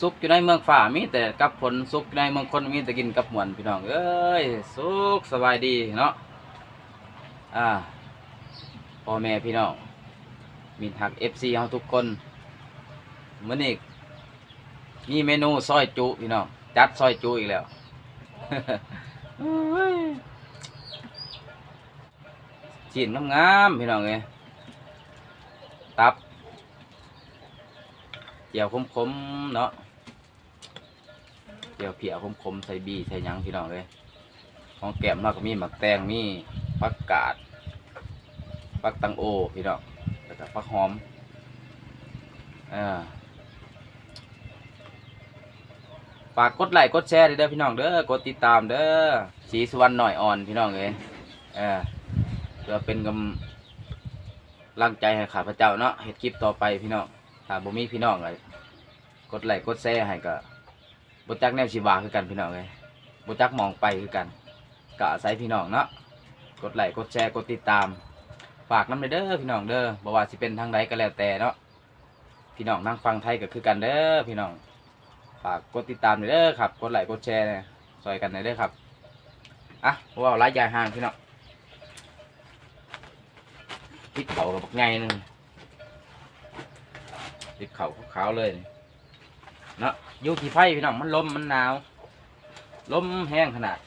สุขอยู่ในเมืองฟ้ามีแต่กับผลสุขอยู่ในเมืองคนมีแต่กินกับหมวนพี่น้องเอ้ยสุขสบายดีเนาะพ่อแม่พี่น้องมีหักFCเฮาทุกคนมื้อนี้มีเมนูซอยจุพี่น้องจัดซอยจุอีกแล้ว จีนงามๆพี่น้องเอ้ยตับเจียวคมๆเนาะเจียวเผียวคมๆใส่บีใส่หยังพี่น้องเอ้ยของแก้มเนาะก็มีหมักแตงมีผักกาดผักตังโอพี่น้องแล้วก็ผักหอมฝากกดไลค์กดแชร์เด้อพี่น้องเด้อกดติดตามเด้อสีสุวรรณหน่อยอ่อนพี่น้องเอ้ยเพื่อเป็นกำลังใจให้ข้าพเจ้าเนาะเฮ็ดคลิปต่อไปพี่น้องถ้าบ่มีพี่น้องเลยกดไลค์กดแชร์ให้ก็บ่จักแนวสิว่าคือกันพี่น้องเอ้ยบ่จักมองไปคือกันก็อาศัยพี่น้องเนาะกดไลค์กดแชร์กดติดตามฝากนำเด้อพี่น้องเด้อบ่ว่าสิเป็นทางใดก็แล้วแต่เนาะพี่น้องนั่งฟังไทยก็คือกันเด้อพี่น้องฝากกดติดตามเด้อครับกดไลค์กดแชร์ซอยกันเด้อครับว้าวหลายยายห่างพี่น้องติดเข่ากับไงนึงติดเข่าขาวเลยเนาะอยู่ที่ไผ่พี่น้องมันลมมันหนาวลมแห้งขนาด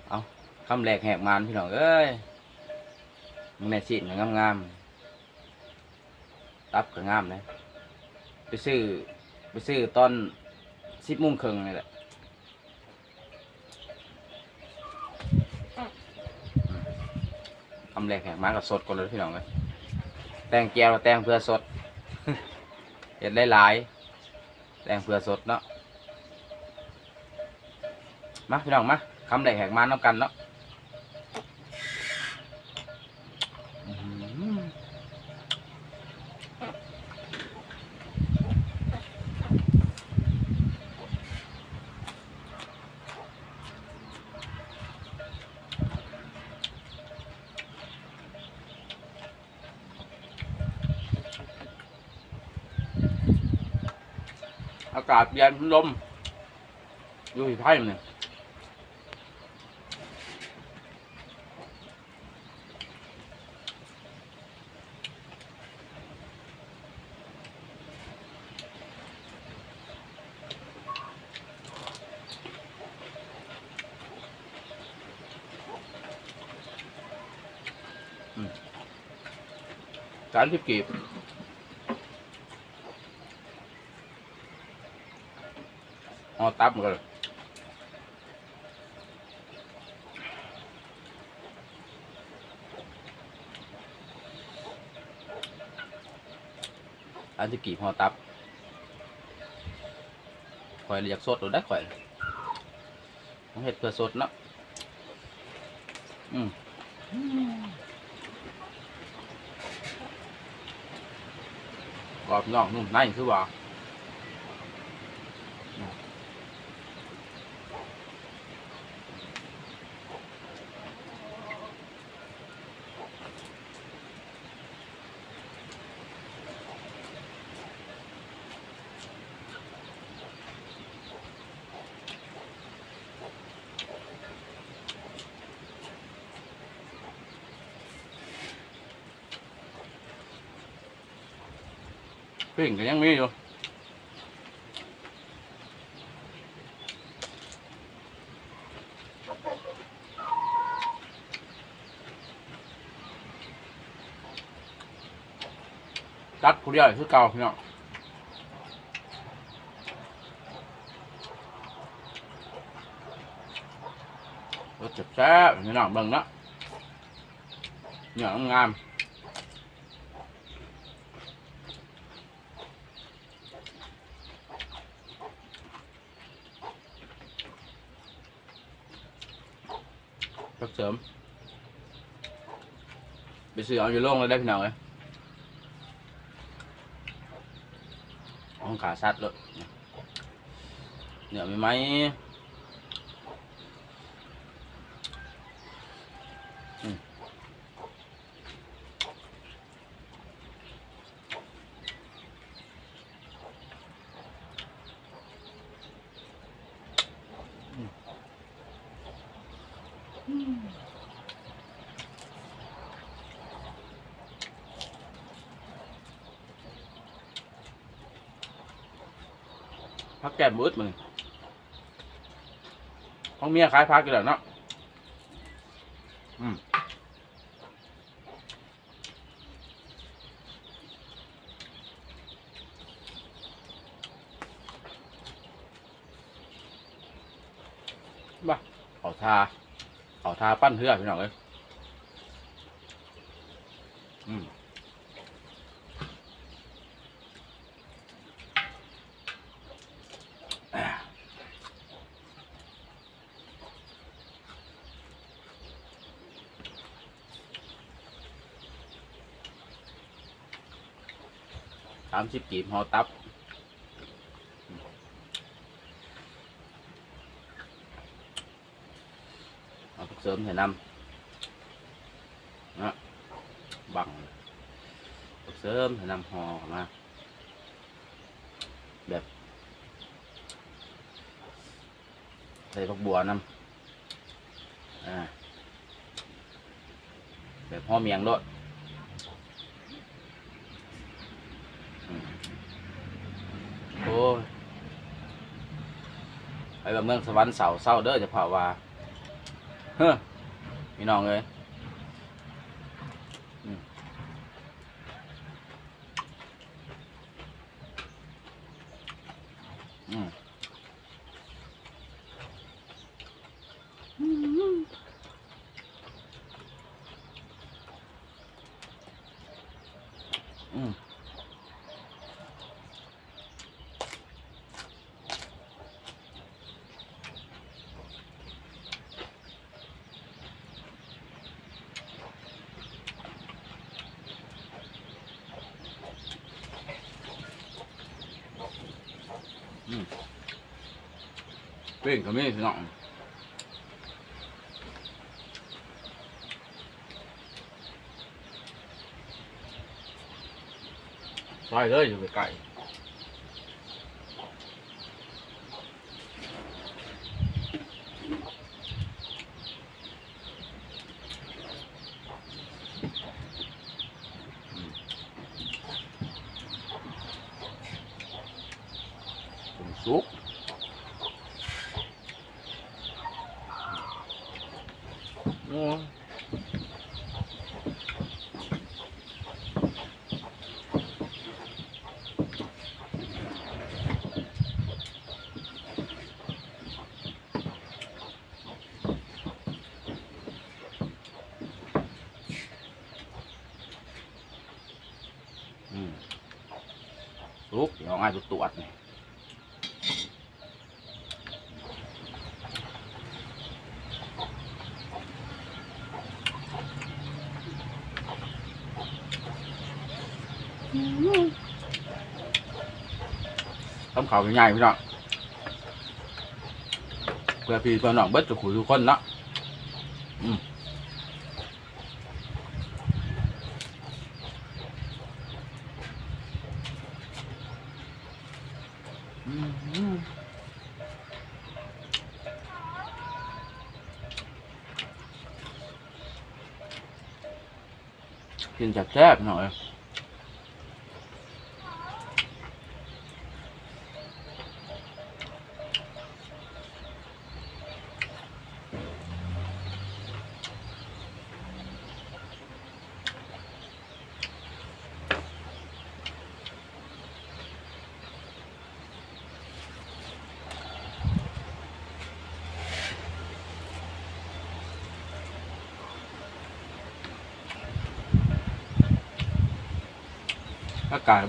เอาคำแรกแหกมันพี่น้องเอ้ยมึงในสินงามๆตับก็งามเลยไปซื้อตอน10:30นี่แหละคำแรกแหกมันก็สดก่อนเลยพี่น้องเลยแตงแก้วแตงเพื่อสด เห็ดหลายๆแตงเพื่อสดเนาะมาพี่น้องมาคำแรกแหกมันน้ำกันเนาะอากาศเย็นลมอยู่ที่ไผ่เนี่ย30 กีบเอาตับมาเลย30 กีบห่อตับข่อยอยากสดหรือได้ข่อยต้องเห็ดเพื่อสดเนาะกรอบนอกนุ่มในคือว่าปิ้งก็ยังมีอยู่จัดผู้เดียวคือเก่าพี่น้องรสแซ่บพี่น้องเบิ่งเนาะเนื้องามผักเสริมไปซื้อเอาอยู่โล่งเลยได้พี่น้องเลยห้องขาสัตว์เลยเนื้อมีไหม อืมพักแก้มมืดมึงของเมียขายพักอยู่แล้วเนาะบ้าเขาทาปั้นเหือพี่น้องเอ้ย30 กีบห่อตับเอาเสริมใส่น้ำนะบังเสริมใส่น้ำห่อมาแบบใส่ผักบัวน้ำแบบห่อเมียงด้วยโอ้ยไปแบบเมืองสวรรค์เศร้าเด้อจะเผาว่าเฮ้อพี่น้องเลยเป็นก็ไม่พี่น้องใส่เลยอยู่ไก่ซุปซุปเดี๋ยวง่ายตัวๆนี่ทำข่าวง่ายๆพี่น้องเพื่อพี่เพื่อนน้องเบิดจะคุยทุกคนเนาะกินแซ่บๆหน่อย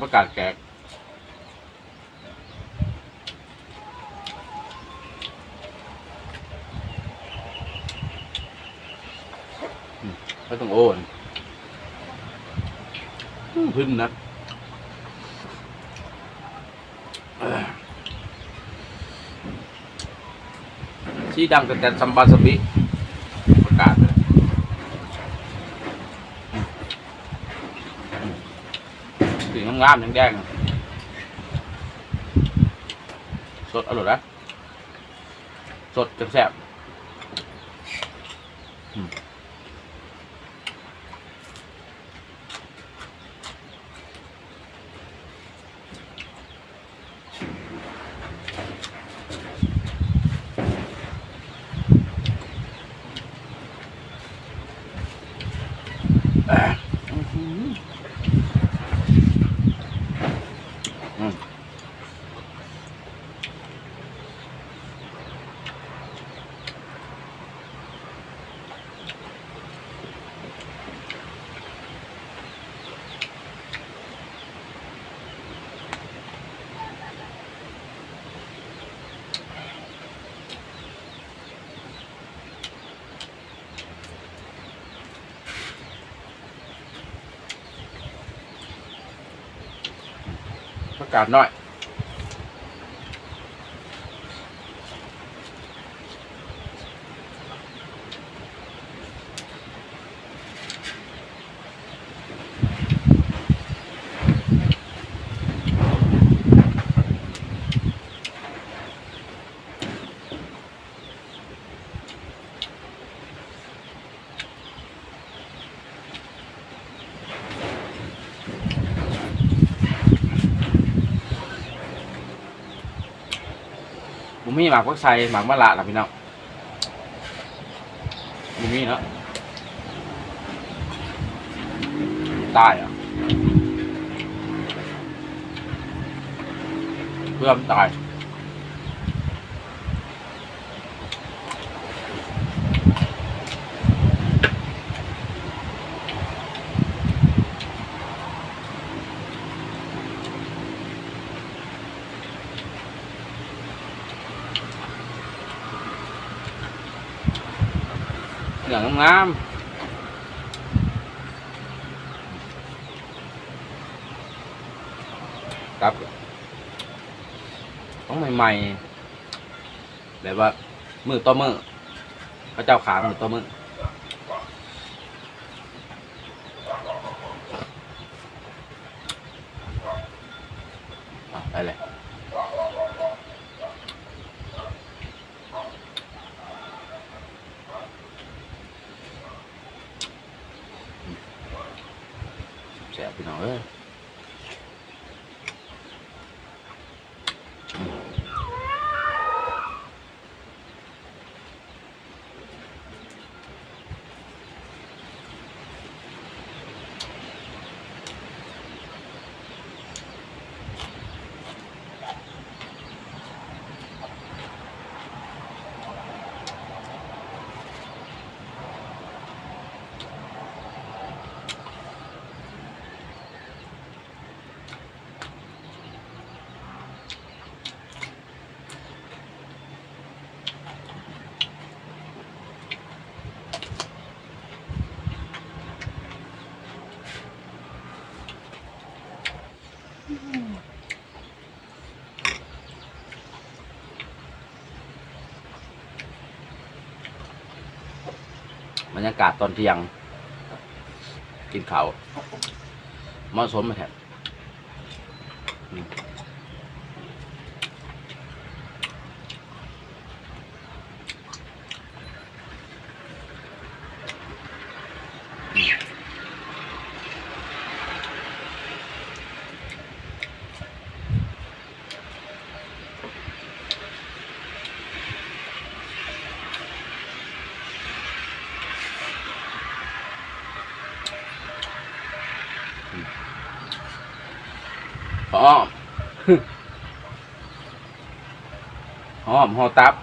ประกาศแกกไม่ต้องโอนพึ่งนะชี้ดังแต่ซัมบาสบิประกาศเลย งามแดงๆสดอร่อยนะสดจังแซ่บประกาศหน่อยบุมีหมากพักชัยหมากมะละล่ะพี่น้องบุมีเนาะตายอ่ะเพื่อมตายเหลืองงามครับต้องใหม่ๆแบบว่ามือต่อมือพระเจ้าขามือต่อมือไปเลยแซ่บพี่น้องเอ้ยบรรยากาศตอนเที่ยงกินข้าวเหมาะสมไหมครับหอมหอมหอตับ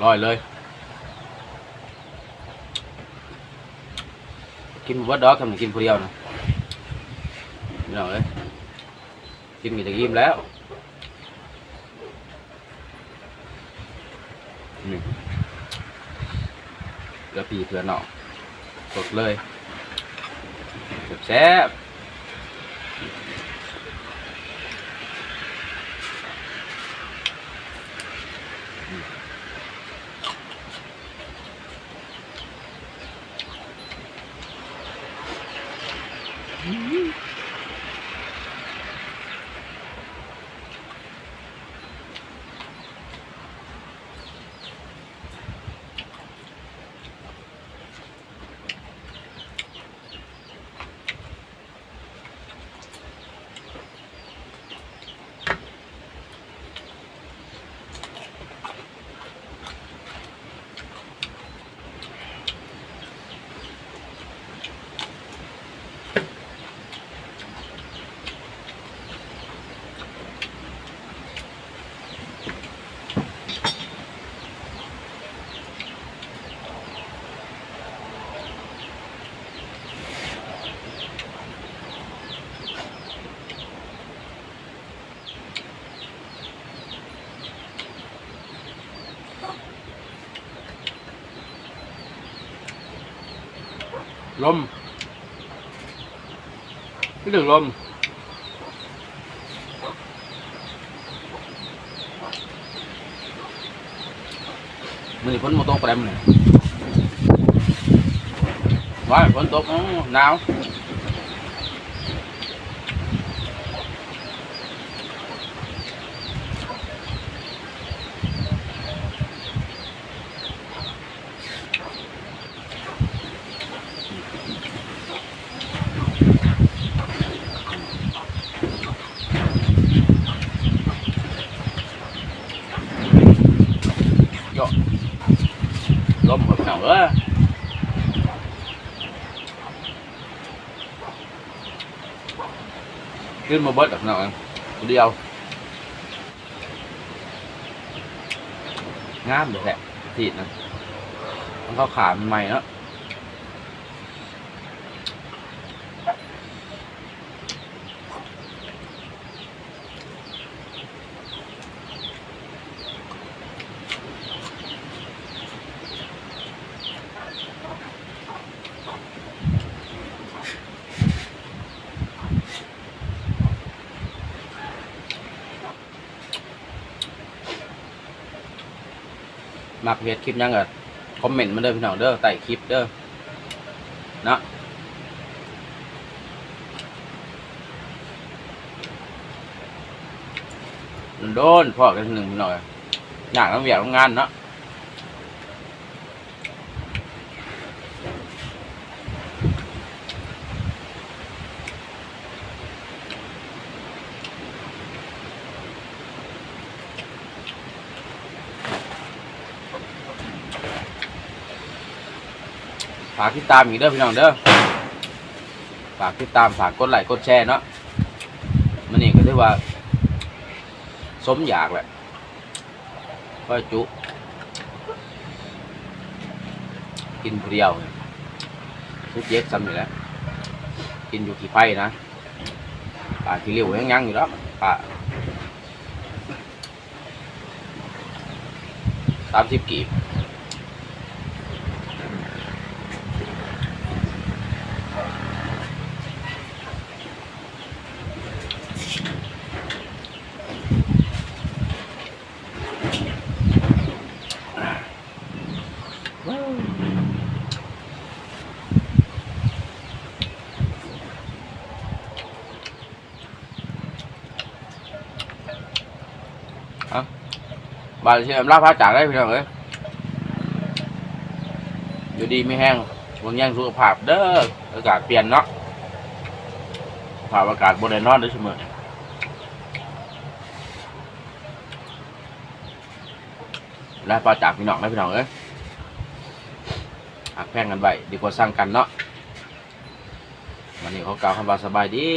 ร่อยเลยกินวัดดอกทำไมกินคนเดียวนะไม่เอาเลยกินก็จะอิ่มแล้วนี่เกลือปีเกลือหน่อสดเลยแซ่บ ลมไม่ถึงลมมันฝนมาตกแปรมเลยว้าฝนตกหนาวโยลมแบบหนาวขึ้นมาเบิดแบบหนาวเดียวงามเลยแหละทีนะมันเข้าขาใหม่เนาะมักเฮ็ดคลิปยังก็คอมเมนต์มาเด้อพี่น้องเด้อใต้คลิปเด้อเนาะโดนพ่อกันหนึ่งพี่น้องอยากทำเวียกทำงานเนาะฝากติดตามอีกเด้อพี่น้องเด้อฝากติดตามฝากกดไลค์กดแชร์เนาะมันนี่ก็ถือว่าสมอยากแหละก็จุกินเปรี้ยวทุกเย็ดซ้ำอยู่แล้วกินอยู่กี่ไผ่นะป่าที่เลี้ยวยังอยู่แล้วป่า30 กีบบาดเจ็บรับพาจากได้พี่น้องเอ้ยอยู่ดีไม่แห้งวงยังสุขภาพเด้ออากาศเปลี่ยนเนาะสภาพอากาศบนแน่นอนได้เสมอแล้วพาจากพี่น้องได้พี่น้องเอ้ยหักแพงกันไปดีกว่าสร้างกันเนาะวันนี้เขากล่าวคำว่าสบายดี